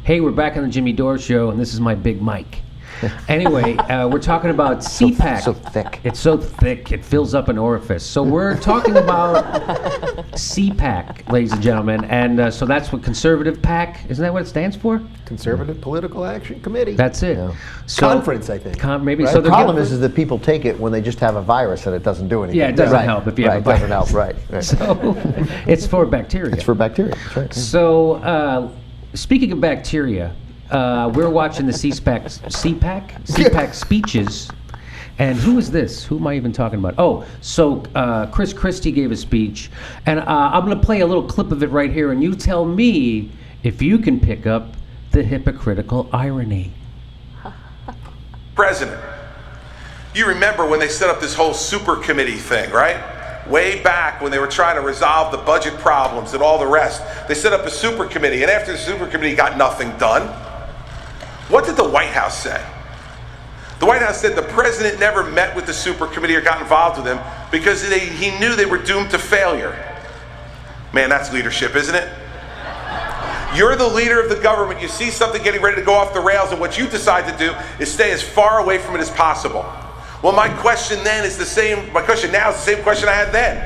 Hey, we're back on the Jimmy Dore Show, and this is my big mic. Anyway, we're talking about CPAC. So thick. It's so thick, it fills up an orifice. So we're talking about CPAC, ladies and gentlemen. And so that's what Conservative PAC, isn't that what it stands for? Conservative Political Action Committee. That's it. Yeah. So, Conference, I think. Maybe. Right? So The problem is that people take it when they just have a virus and it doesn't do anything. Yeah, it doesn't Right. help if you have a It doesn't virus. help, right. So it's for bacteria. It's for bacteria, that's right. So, speaking of bacteria, we're watching the CPAC speeches. And who is this? Who am I even talking about? Oh, so Chris Christie gave a speech. And I'm going to play a little clip of it right here. And you tell me if you can pick up the hypocritical irony. President, you remember when they set up this whole super committee thing, right? Way back when they were trying to resolve the budget problems and all the rest. They set up a super committee, and after the super committee got nothing done, what did the White House say? The White House said the president never met with the super committee or got involved with them because he knew they were doomed to failure. Man, that's leadership, isn't it? You're the leader of the government. You see something getting ready to go off the rails, and what you decide to do is stay as far away from it as possible. Well, my question now is the same question I had then.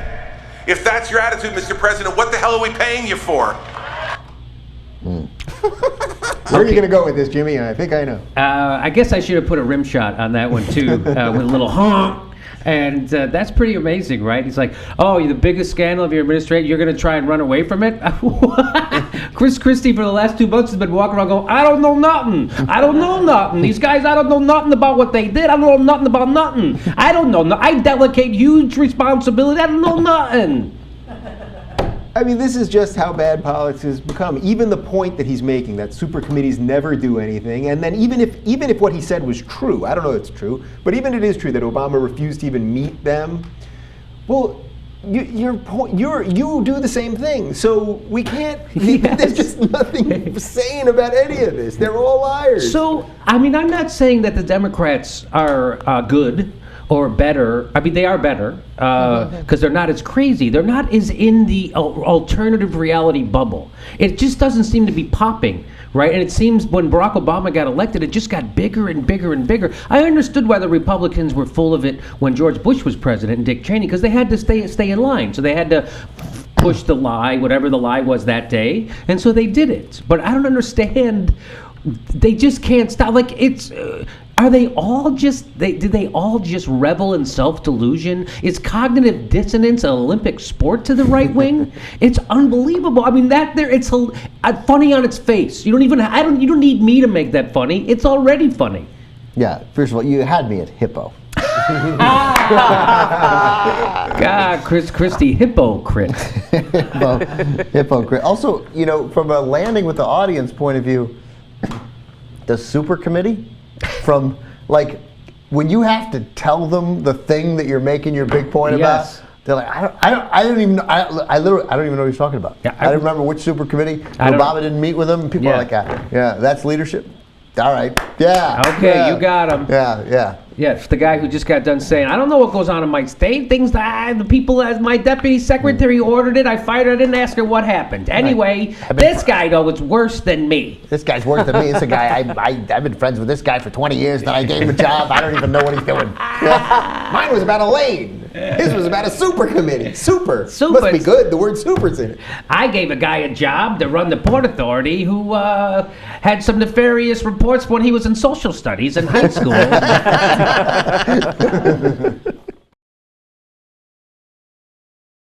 If that's your attitude, Mr. President, what the hell are we paying you for? Where are you going to go with this, Jimmy? I think I know. I guess I should have put a rim shot on that one, too, with a little honk. And that's pretty amazing, right? He's like, oh, you're the biggest scandal of your administration. You're going to try and run away from it? Chris Christie, for the last 2 months, has been walking around going, I don't know nothing. I don't know nothing. These guys, I don't know nothing about what they did. I don't know nothing about nothing. I don't know. I delegate huge responsibility. I don't know nothing. I mean, this is just how bad politics has become. Even the point that he's making, that super committees never do anything, and then even if what he said was true, I don't know if it's true, but even if it is true that Obama refused to even meet them, well, you do the same thing. So we can't. Yes. There's just nothing sane about any of this. They're all liars. So, I mean, I'm not saying that the Democrats are good or better. I mean, they are better because they're not as crazy. They're not as in the alternative reality bubble. It just doesn't seem to be popping, right? And it seems when Barack Obama got elected, it just got bigger and bigger and bigger. I understood why the Republicans were full of it when George Bush was president and Dick Cheney, because they had to stay in line. So they had to push the lie, whatever the lie was that day, and so they did it. But I don't understand. They just can't stop. Like, it's. Are they all just? Did they all just revel in self-delusion? Is cognitive dissonance an Olympic sport to the right wing? It's unbelievable. I mean, it's funny on its face. You don't need me to make that funny. It's already funny. Yeah, first of all, you had me at Hippo. God, Chris Christie, Hippo-Crite. Hippo-Crite. Also, from a landing with the audience point of view, the super committee, from like when you have to tell them the thing that you're making your big point Yes. about, they're like, I don't even know what you're talking about. Yeah, I don't remember which super committee. Obama didn't meet with them. People are like, yeah, that's leadership. All right, yeah. Okay, yeah. you got him. Yeah. Yes, the guy who just got done saying, I don't know what goes on in my state. Things that the people, as my deputy secretary ordered it, I fired her, I didn't ask her what happened. Anyway, this guy, though, is worse than me. This guy's worse than me. It's a guy, I've been friends with this guy for 20 years, then I gave him a job. I don't even know what he's doing. Mine was about Elaine. His was about a super committee. Super. Super. Must be good. The word super's in it. I gave a guy a job to run the Port Authority who had some nefarious reports when he was in social studies in high school.